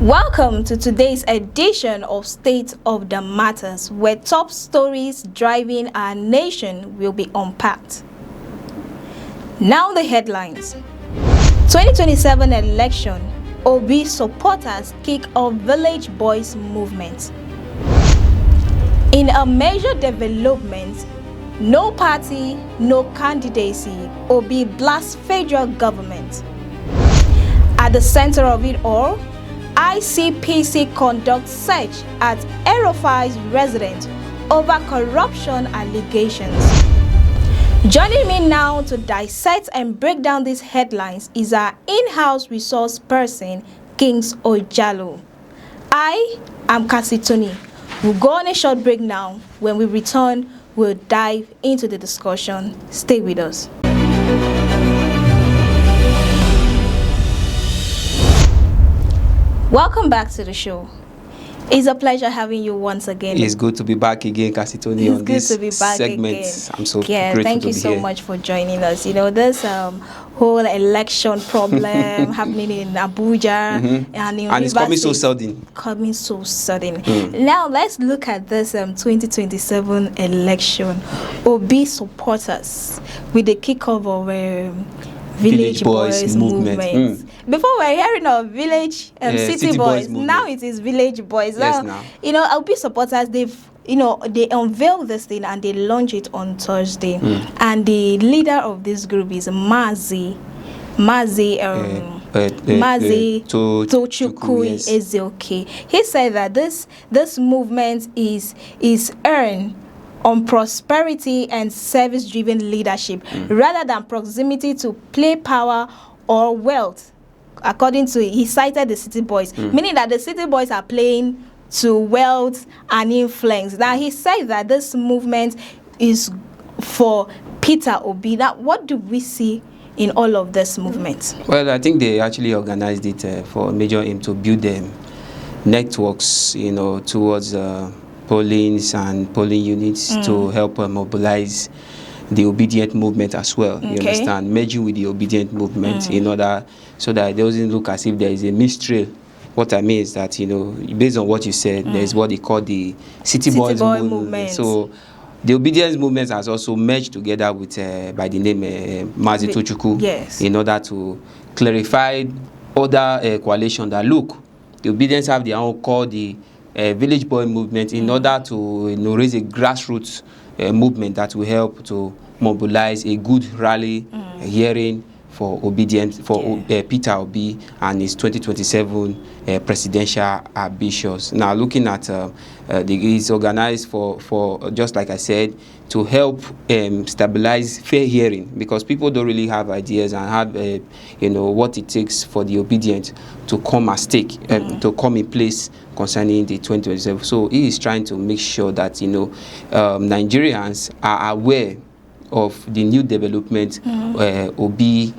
Welcome to today's edition of State of the Matters, where top stories driving our nation will be unpacked. Now the headlines. 2027 election, Obi supporters kick off Village Boys movement. In a major development, no party, no candidacy, Obi blasts federal government. At the center of it all, ICPC conducts search at El-Rufai's residence over corruption allegations. Joining me now to dissect and break down these headlines is our in-house resource person, Kings Ojalo. I am Kasitoni. We'll go on a short break now. When we return, we'll dive into the discussion. Stay with us. Welcome back to the show. It's a pleasure having you once again. It's good to be back again, Kasitoni, on this segment. Again. I'm so grateful thank you so much for joining us. You know, there's whole election problem happening in Abuja, and it's coming so sudden. Now let's look at this 2027 election. Obi supporters with the kickoff of Village Boys movement. Before we were hearing of City Boys, now it is Village Boys. Yes, now. You know, LP supporters, they unveiled this thing and they launched it on Thursday. And the leader of this group is Mazi Tochukwu Ezeoke. He said that this movement is earned on prosperity and service-driven leadership rather than proximity to play power or wealth. According to he cited the City Boys, meaning that the City Boys are playing to wealth and influence. Now he said that this movement is for Peter Obi. Now, what do we see in all of this movement? Well, I think they actually organized it for a major aim to build them networks, towards pollings and polling units to help mobilize the obedient movement as well. You understand? Merging with the obedient movement in order so that it doesn't look as if there is a mystery. What I mean is that, based on what you said, there's what they call the City Boys movement. So the obedience movement has also merged together with, by the name Mazi Tochukwu, in order to clarify other coalition that look, the obedience have their own called the Village Boy movement in order to raise a grassroots movement that will help to mobilize a good rally hearing for Peter Obi and his 2027 presidential ambitions. Now, looking at it's organized for just like I said, to help stabilize fair hearing, because people don't really have ideas and have what it takes for the obedient to come at stake, to come in place concerning the 2027. So he is trying to make sure that Nigerians are aware of the new development Obi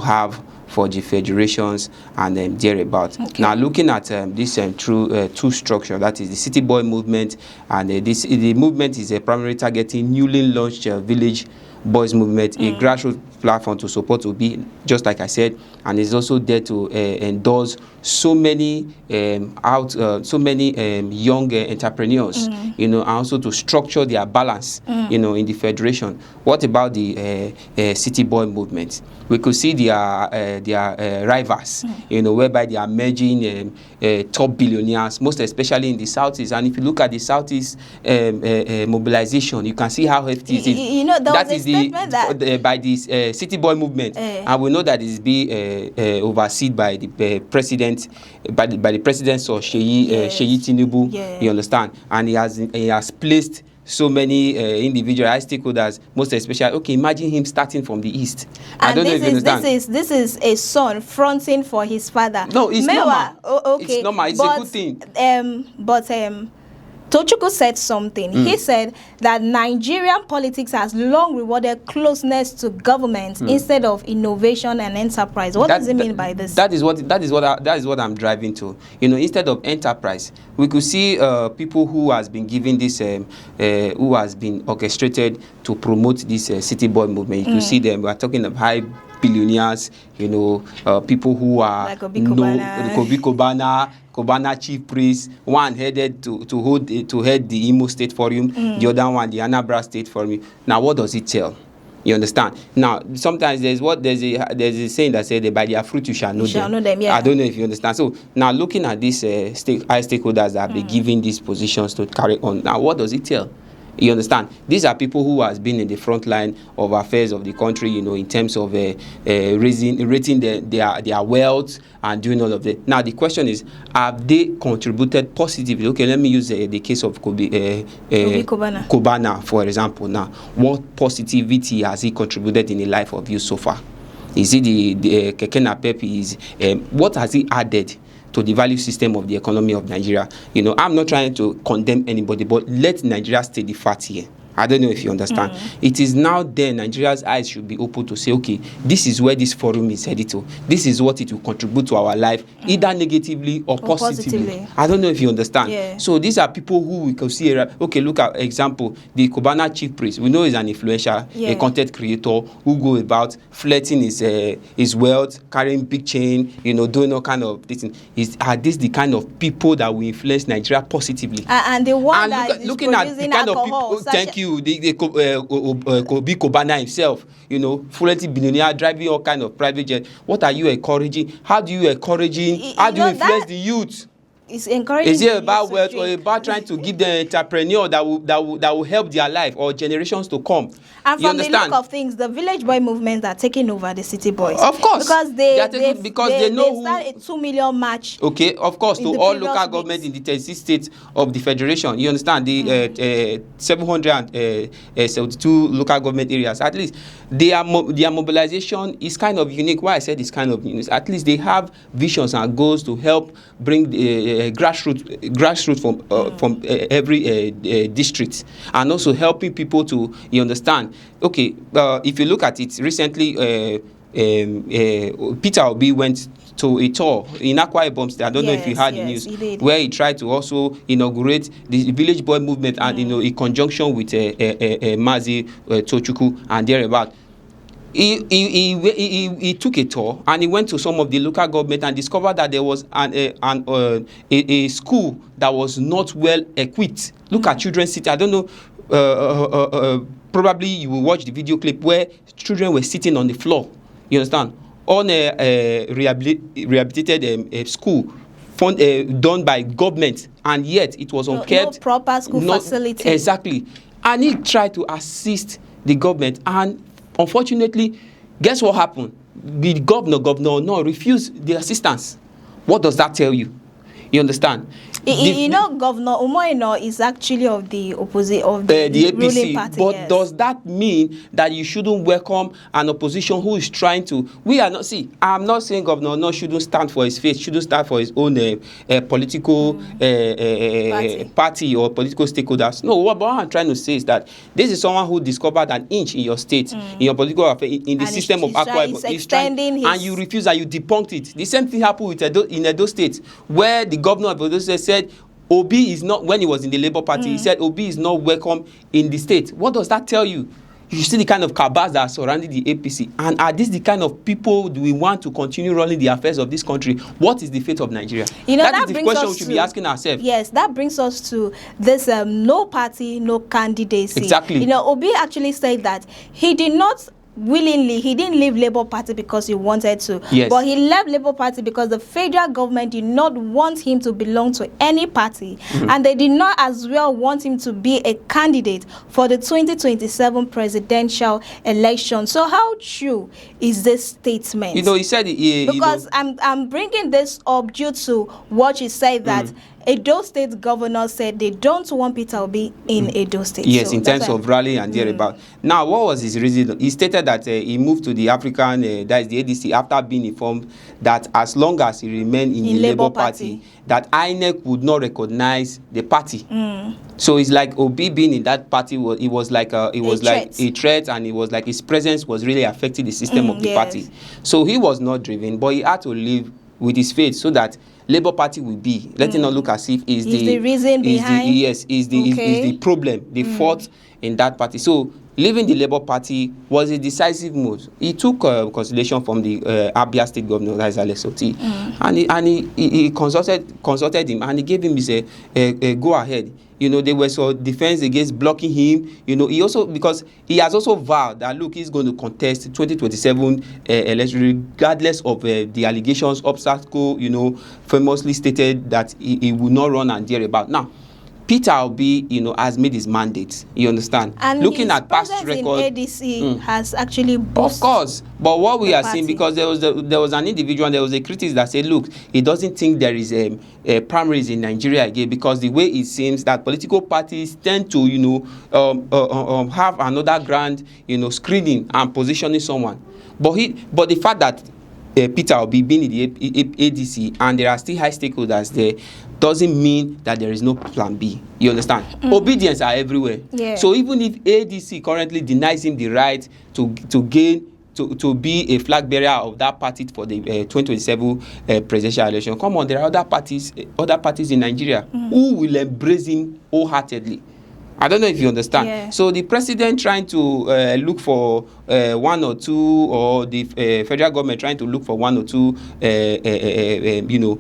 have for the federations and thereabout. Now, looking at this two structure, that is the City Boy movement, and the movement is primarily targeting newly launched Village Boys movement, a grassroots platform to support Obi, just like I said, and is also there to endorse so many young entrepreneurs, and also to structure their balance, in the federation. What about the City Boy movement? We could see their rivals, whereby they are merging top billionaires, most especially in the Southeast. And if you look at the Southeast mobilization, you can see how hefty it is. That is by this City Boy movement, and we know that it is being overseen by the president, by the president of Sheyi Tinubu. You understand, and he has placed so many individual stakeholders, most especially. Okay, imagine him starting from the east. I don't know if you understand. This is a son fronting for his father. No, it's normal. It's normal. It's a good thing. But Tochukwu said something. He said that Nigerian politics has long rewarded closeness to government instead of innovation and enterprise. What does he mean by this? That is what I'm driving to. Instead of enterprise, we could see people who has been given this, who has been orchestrated to promote this City Boy movement. You could see them. We are talking of high billionaires, people who are like Obi Kubana, Cubana chief priests, one headed to head the Imo State Forum, the other one the Anambra State Forum. Now, what does it tell? You understand? Now, sometimes there's a saying that says, by their fruit you shall know them. Yeah. I don't know if you understand. So now, looking at these high stakeholders that have been given these positions to carry on, now what does it tell? You understand? These are people who has been in the front line of affairs of the country, you know, in terms of rating their wealth and doing all of that. Now, the question is, have they contributed positively? Okay, let me use the case of Cubana, for example. Now, what positivity has he contributed in the life of you so far? Is it the Keke Napep? What has he added to the value system of the economy of Nigeria? You know, I'm not trying to condemn anybody, but let Nigeria stay the fact here. I don't know if you understand. It is now there Nigeria's eyes should be open to say, okay, this is where this forum is headed to. This is what it will contribute to our life, either negatively or positively. I don't know if you understand. Yeah. So these are people who we can see. Okay, look at example, the Cubana chief priest. We know he's an influencer, a content creator who go about flirting his wealth, carrying big chain, you know, doing all kind of this. Are these the kind of people that will influence Nigeria positively? And the one and looking at the kind of people. Thank you. The Kobe Cubana himself, you know, fluently billionaire, driving all kind of private jet. What are you encouraging? How do you encouraging? How do you influence the youth? It's encouraging. Is it about wealth or about trying to give them entrepreneur that will help their life or generations to come? And from the look of things, the village boy movements are taking over the city boys. Of course, because they know start a 2 million match. Okay, of course, to all local government in the 36 states of the federation. You understand the 772 local government areas. At least their mobilization is kind of unique. Why I said it's kind of unique? At least they have visions and goals to help bring the grassroots from every district, and also helping people to, you understand. Okay, if you look at it recently, Peter Obi went to a tour in Akwa Ibom State. I don't know if you heard the news, where he tried to also inaugurate the village boy movement, and you know, in conjunction with Mazi Tochukwu and thereabout. He took a tour and he went to some of the local government and discovered that there was a school that was not well equipped. Look at children's city. I don't know, probably you will watch the video clip where children were sitting on the floor. You understand? On a rehabilitated school done by government, and yet it was unkept. No proper school facility. Exactly. And he tried to assist the government, and unfortunately, guess what happened? The governor refused the assistance. What does that tell you? You understand? You know, Governor Umoino is actually of the opposite of the APC, ruling party. But does that mean that you shouldn't welcome an opposition who is trying to? We are not. See, I'm not saying Governor No shouldn't stand for his faith, shouldn't stand for his own political party or political stakeholders. No, what I'm trying to say is that this is someone who discovered an inch in your state, in your political affairs, in the system of Akwa Ibom, and you refuse and you debunked it. The same thing happened with in Edo State, where the governor of Edo State said Obi is not, when he was in the Labour Party, he said Obi is not welcome in the state. What does that tell you? You see the kind of cabals that are surrounding the APC. And are these the kind of people do we want to continue running the affairs of this country? What is the fate of Nigeria? You know, that is the question we should be asking ourselves. Yes, that brings us to this no party, no candidacy. Exactly. You know, Obi actually said that he did not willingly, he didn't leave Labour Party because he wanted to, but he left Labour Party because the federal government did not want him to belong to any party, and they did not as well want him to be a candidate for the 2027 presidential election. So how true is this statement? You know, he said because I'm bringing this up due to what he said that Edo State governor said they don't want Peter Obi in Edo State. Yes, so in terms of rally and thereabout. Now, what was his reason? He stated that he moved to the African, that is the ADC, after being informed that as long as he remained in the Labour Party, that INEC would not recognize the party. So it's like Obi being in that party, it was like a threat, and it was like his presence was really affecting the system of the party. So he was not driven, but he had to live with his faith so that Labour Party will be. Let it not look as if is the reason behind. Is the problem, the fault in that party. So leaving the Labour Party was a decisive move. He took consultation from the Abia State Governor, that is Alex Oti, and he consulted him, and he gave him his go ahead. You know, there was a defense against blocking him. You know, he also, because he has also vowed that, look, he's going to contest 2027 election regardless of the allegations. Obstacle, you know, famously stated that he will not run and dare about. Now, Peter Obi, you know, has made his mandate. You understand? And looking at past record, ADC has actually boosted. Of course, but what we are party. seeing, because there was an individual, there was a critic that said, look, he doesn't think there is a primaries in Nigeria again, because the way it seems that political parties tend to, you know, have another grand, you know, screening and positioning someone. But the fact that Peter Obi being in the ADC and there are still high stakeholders there doesn't mean that there is no plan B. You understand? Obedience are everywhere. Yeah. So even if ADC currently denies him the right to be a flag bearer of that party for the 2027 presidential election, come on, there are other parties in Nigeria who will embrace him wholeheartedly. I don't know if you understand. Yeah. So the president trying to look for one or two, or the federal government trying to look for one or two, you know,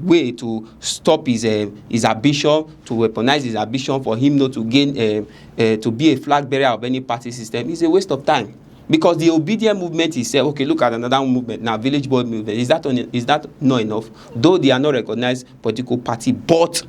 way to stop his ambition, to weaponize his ambition for him not to gain, to be a flag bearer of any party system, is a waste of time. Because the obedient movement is okay, look at another movement now, village board movement. Is that not enough? Though they are not recognized political party, but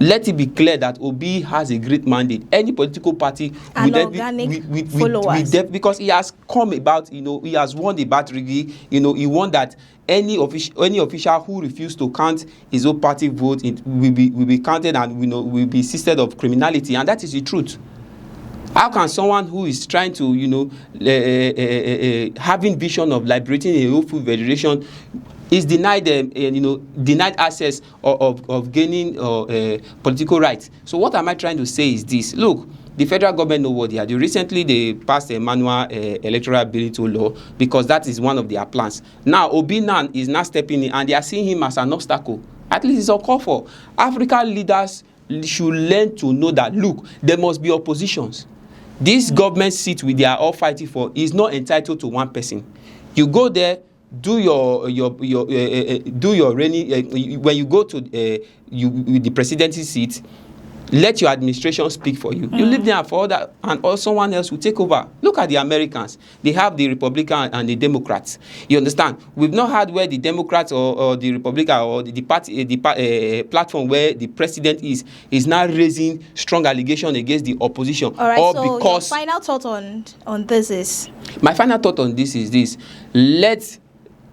let it be clear that Obi has a great mandate. Any political party and organic followers, because he has come about, you know, he has won the battle. You know, he won that any official who refused to count his own party vote will be counted, and, you know, will be assisted of criminality, and that is the truth. How can someone who is trying to, you know, having vision of liberating a whole food federation is denied access of gaining political rights? So what am I trying to say is this: look, the federal government know what they are doing. Recently, they passed a manual electoral ability law, because that is one of their plans. Now, Obi Nan is now stepping in, and they are seeing him as an obstacle. At least it's uncalled for. African leaders should learn to know that, look, there must be oppositions. This government seat with they are all fighting for is not entitled to one person. You go there, do your reigning, when you go to the presidency seat, let your administration speak for you. You leave there for other, and someone else will take over. Look at the Americans. They have the Republican and the Democrats. You understand? We've not had where the Democrats or the Republican or the party, platform where the president is now raising strong allegation against the opposition. All right, or so because your final thought on this is? My final thought on this is this: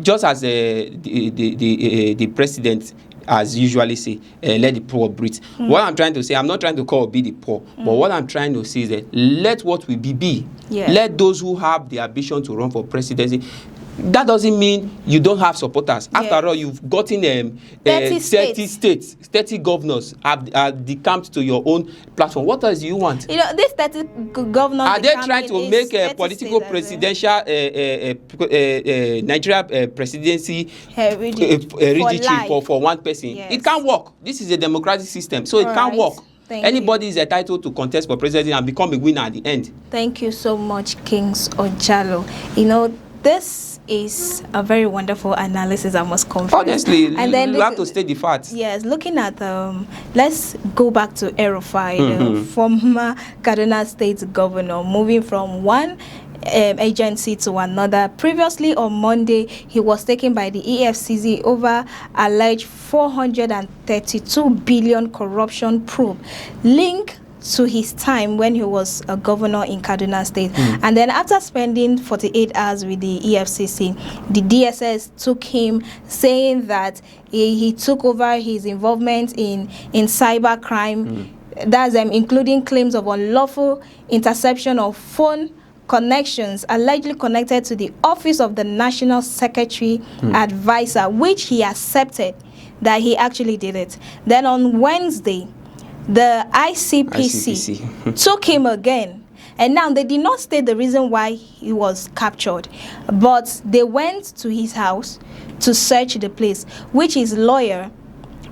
just as the president as usually say, let the poor breathe. What I'm trying to say, I'm not trying to call be the poor, but what I'm trying to say is that let what will be. Yeah. Let those who have the ambition to run for presidency. That doesn't mean you don't have supporters. Yeah. After all, you've gotten 30 states, 30 governors have decamped to your own platform. What else do you want? You know, these 30 governors are they trying to make a political presidential Nigeria presidency hereditary for one person? Yes. It can't work. This is a democratic system, so it can't work. Anybody is entitled to contest for president and become a winner at the end. Thank you so much, Kings Ojalo. You know, this is a very wonderful analysis, I must confess. Honestly, and then you have to state the facts. Yes, looking at let's go back to El-Rufai, the former Kaduna State governor, moving from one agency to another. Previously on Monday, he was taken by the EFCC over alleged 432 billion corruption probe linked to his time when he was a governor in Kaduna State. And then after spending 48 hours with the EFCC, the DSS took him, saying that he took over his involvement in cyber crime. That's including claims of unlawful interception of phone connections allegedly connected to the office of the National Secretary Advisor, which he accepted that he actually did it. Then on Wednesday, the ICPC took him again, and now they did not state the reason why he was captured, but they went to his house to search the place, which his lawyer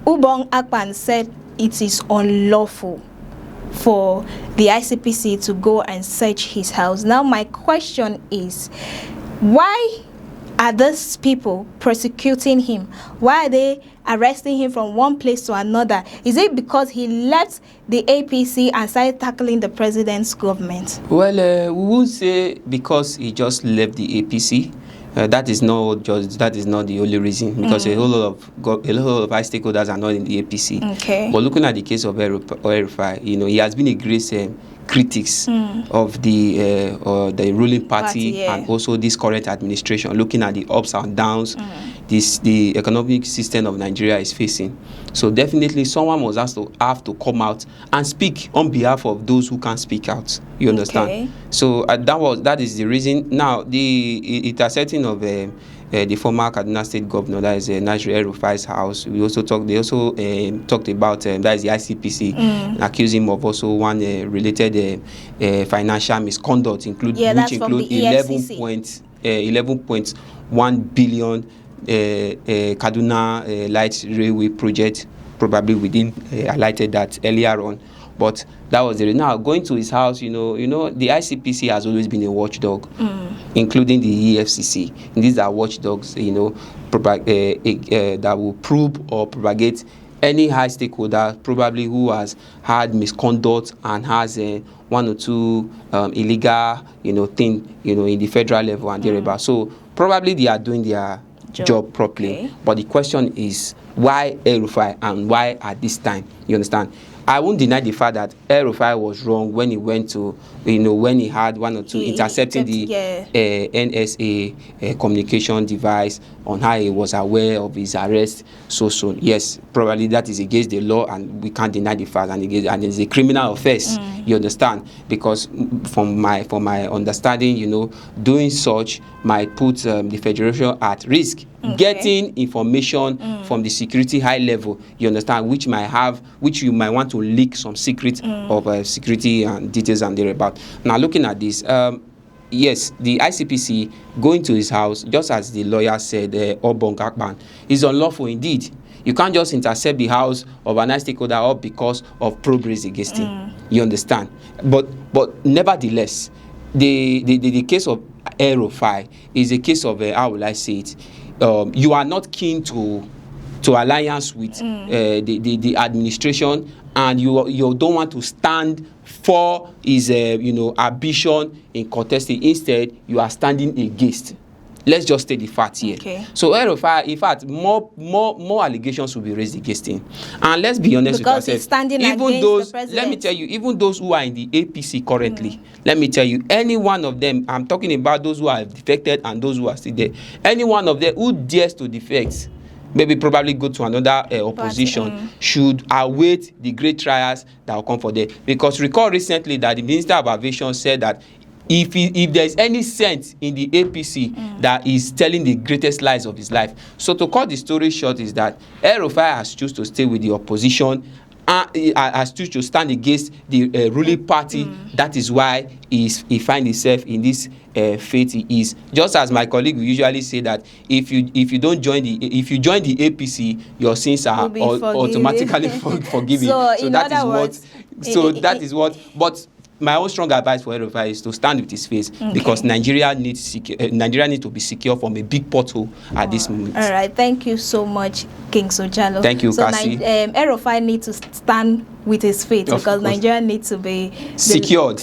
Ubong Akpan said it is unlawful for the ICPC to go and search his house. Now my question is, why are these people prosecuting him? Why are they arresting him from one place to another? Is it because he left the APC and started tackling the president's government? Well, we would say because he just left the APC. That is not the only reason, because a whole lot of high stakeholders are not in the APC. Okay. But looking at the case of El-Rufai, he has been a great critics of the ruling party and also this current administration, looking at the ups and downs the economic system of Nigeria is facing. So definitely someone must have to come out and speak on behalf of those who can't speak out. You understand? Okay. So that is the reason. Now the intercepting of the former Kaduna State Governor, that is Nigerian El-Rufai's house. They also talked about that is the ICPC, accusing him of also one related financial misconduct, which include 11.1 billion Kaduna Light Railway project, probably within highlighted that earlier on. But that was the reason. Now going to his house, the ICPC has always been a watchdog, including the EFCC. And these are watchdogs, that will probe or propagate any high stakeholder probably who has had misconduct and has one or two illegal, thing, in the federal level and thereabout. So probably they are doing their job properly. Okay. But the question is, why El-Rufai and why at this time? You understand? I won't deny the fact that El-Rufai was wrong when he went to, when he had one or two intercepting the NSA communication device on how he was aware of his arrest so soon. Yes, probably that is against the law and we can't deny the fact, and it's a criminal offense. You understand? Because from my understanding, doing such might put the federation at risk. Okay. Getting information from the security high level, you understand, which you might want to leak some secret of security and details and thereabout. Now looking at this, yes, the ICPC going to his house, just as the lawyer said, Obong Akpan, is unlawful indeed. You can't just intercept the house of an high stakeholder up because of progress against him. You understand? But nevertheless, the case of El-Rufai is a case of how will I say it? You are not keen to alliance with the administration, and you don't want to stand for his ambition in contesting. Instead, you are standing against. Let's just state the fact here. Okay. So El-Rufai, in fact, more allegations will be raised against him. And let's be honest with ourselves. He's standing against the president. Let me tell you, even those who are in the APC currently, let me tell you, any one of them, I'm talking about those who have defected and those who are still there, any one of them who dares to defect, maybe probably go to another opposition, should await the great trials that will come for them. Because recall recently that the Minister of Aviation said that if there is any sense in the APC that is telling the greatest lies of his life. So to cut the story short is that El-Rufai has chosen to stay with the opposition, has chosen to stand against the ruling party. That is why he finds himself in this fate he is. Just as my colleague will usually say that if you join the APC, your sins are automatically forgiven. So that is what. But my own strong advice for El-Rufai is to stand with his face, because Nigeria needs to be secure from a big pothole at this moment. All right, thank you so much, King Sojalo. Thank you, Cassie. El-Rufai needs to stand with his feet, because Nigeria needs to be secured.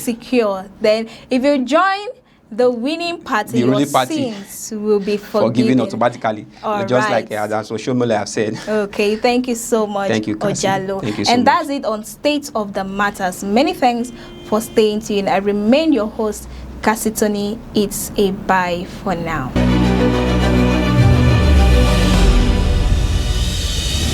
Then, if you join the winning party, your sins will be forgiven automatically. Just like as Oshiomhole have said. Okay, thank you so much, Ojalo. Thank you so much. That's it on State of the Matters. Many thanks for staying tuned. I remain your host, Cassie Tony. It's a bye for now.